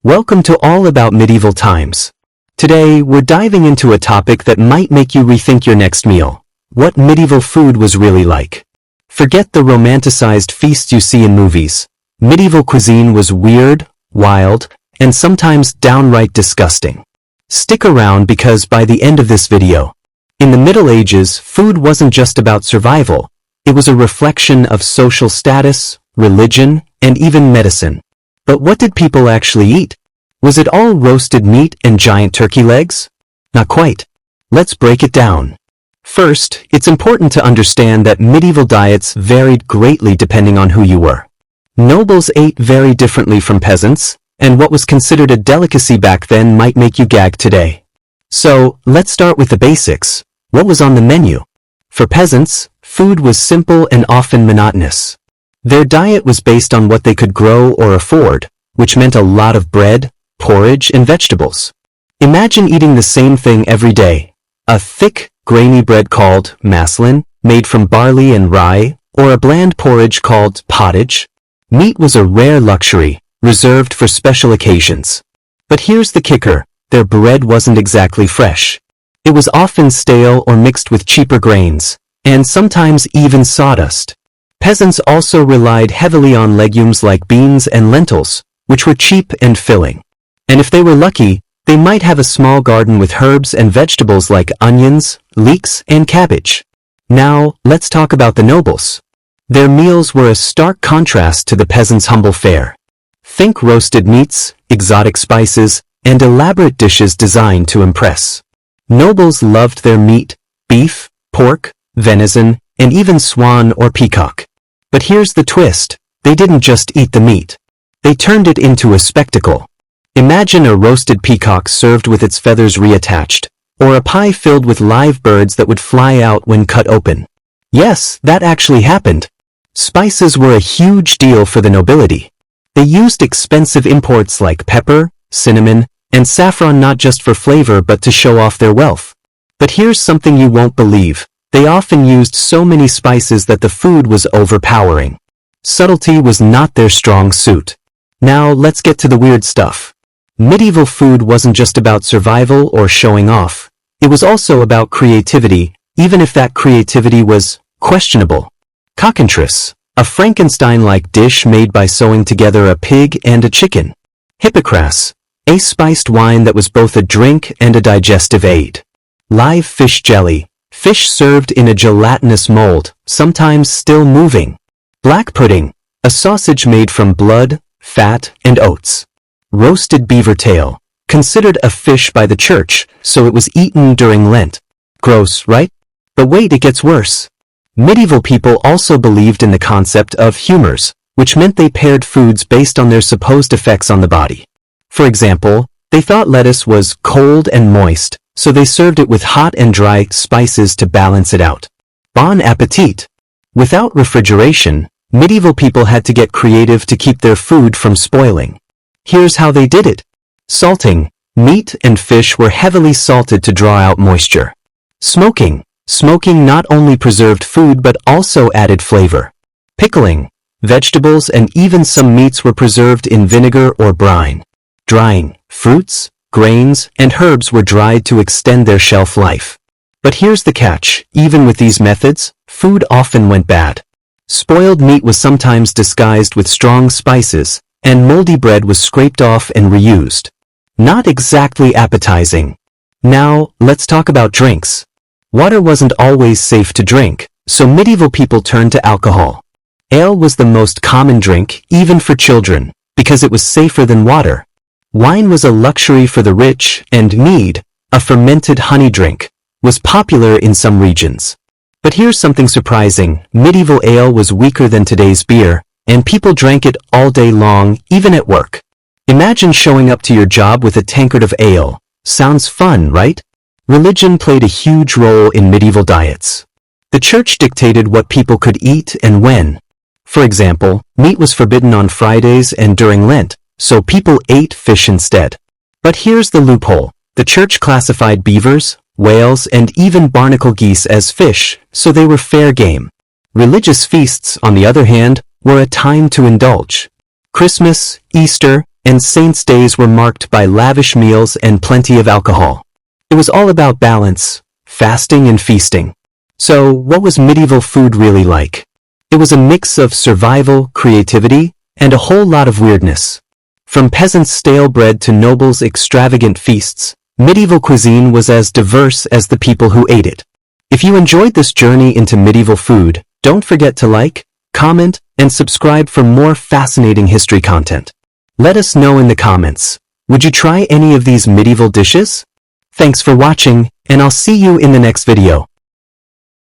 Welcome to All About Medieval Times. Today, we're diving into a topic that might make you rethink your next meal. What medieval food was really like. Forget the romanticized feasts you see in movies. Medieval cuisine was weird, wild, and sometimes downright disgusting. Stick around because by the end of this video, in the Middle Ages, food wasn't just about survival. It was a reflection of social status, religion, and even medicine. But what did people actually eat? Was it all roasted meat and giant turkey legs? Not quite. Let's break it down. First, it's important to understand that medieval diets varied greatly depending on who you were. Nobles ate very differently from peasants, and what was considered a delicacy back then might make you gag today. So, let's start with the basics. What was on the menu? For peasants, food was simple and often monotonous. Their diet was based on what they could grow or afford, which meant a lot of bread, porridge, and vegetables. Imagine eating the same thing every day. A thick, grainy bread called maslin, made from barley and rye, or a bland porridge called pottage. Meat was a rare luxury, reserved for special occasions. But here's the kicker, their bread wasn't exactly fresh. It was often stale or mixed with cheaper grains, and sometimes even sawdust. Peasants also relied heavily on legumes like beans and lentils, which were cheap and filling. And if they were lucky, they might have a small garden with herbs and vegetables like onions, leeks, and cabbage. Now, let's talk about the nobles. Their meals were a stark contrast to the peasants' humble fare. Think roasted meats, exotic spices, and elaborate dishes designed to impress. Nobles loved their meat, beef, pork, venison, and even swan or peacock. But here's the twist, they didn't just eat the meat. They turned it into a spectacle. Imagine a roasted peacock served with its feathers reattached, or a pie filled with live birds that would fly out when cut open. Yes, that actually happened. Spices were a huge deal for the nobility. They used expensive imports like pepper, cinnamon, and saffron not just for flavor but to show off their wealth. But here's something you won't believe. They often used so many spices that the food was overpowering. Subtlety was not their strong suit. Now let's get to the weird stuff. Medieval food wasn't just about survival or showing off. It was also about creativity, even if that creativity was questionable. Cockentrice, a Frankenstein-like dish made by sewing together a pig and a chicken. Hippocras, a spiced wine that was both a drink and a digestive aid. Live fish jelly, fish served in a gelatinous mold, sometimes still moving. Black pudding, a sausage made from blood, fat, and oats. Roasted beaver tail, considered a fish by the church, so it was eaten during Lent. Gross, right? But wait, it gets worse. Medieval people also believed in the concept of humors, which meant they paired foods based on their supposed effects on the body. For example, they thought lettuce was cold and moist, so they served it with hot and dry spices to balance it out. Bon appetit! Without refrigeration, medieval people had to get creative to keep their food from spoiling. Here's how they did it. Salting. Meat and fish were heavily salted to draw out moisture. Smoking. Smoking not only preserved food but also added flavor. Pickling. Vegetables and even some meats were preserved in vinegar or brine. Drying. Fruits, grains, and herbs were dried to extend their shelf life. But here's the catch, even with these methods, food often went bad. Spoiled meat was sometimes disguised with strong spices, and moldy bread was scraped off and reused. Not exactly appetizing. Now, let's talk about drinks. Water wasn't always safe to drink, so medieval people turned to alcohol. Ale was the most common drink, even for children, because it was safer than water. Wine was a luxury for the rich, and mead, a fermented honey drink, was popular in some regions. But here's something surprising, medieval ale was weaker than today's beer, and people drank it all day long, even at work. Imagine showing up to your job with a tankard of ale. Sounds fun, right? Religion played a huge role in medieval diets. The church dictated what people could eat and when. For example, meat was forbidden on Fridays and during Lent, so people ate fish instead. But here's the loophole. The church classified beavers, whales, and even barnacle geese as fish, so they were fair game. Religious feasts, on the other hand, were a time to indulge. Christmas, Easter, and saints' days were marked by lavish meals and plenty of alcohol. It was all about balance, fasting and feasting. So, what was medieval food really like? It was a mix of survival, creativity, and a whole lot of weirdness. From peasants' stale bread to nobles' extravagant feasts, medieval cuisine was as diverse as the people who ate it. If you enjoyed this journey into medieval food, don't forget to like, comment, and subscribe for more fascinating history content. Let us know in the comments. Would you try any of these medieval dishes? Thanks for watching, and I'll see you in the next video.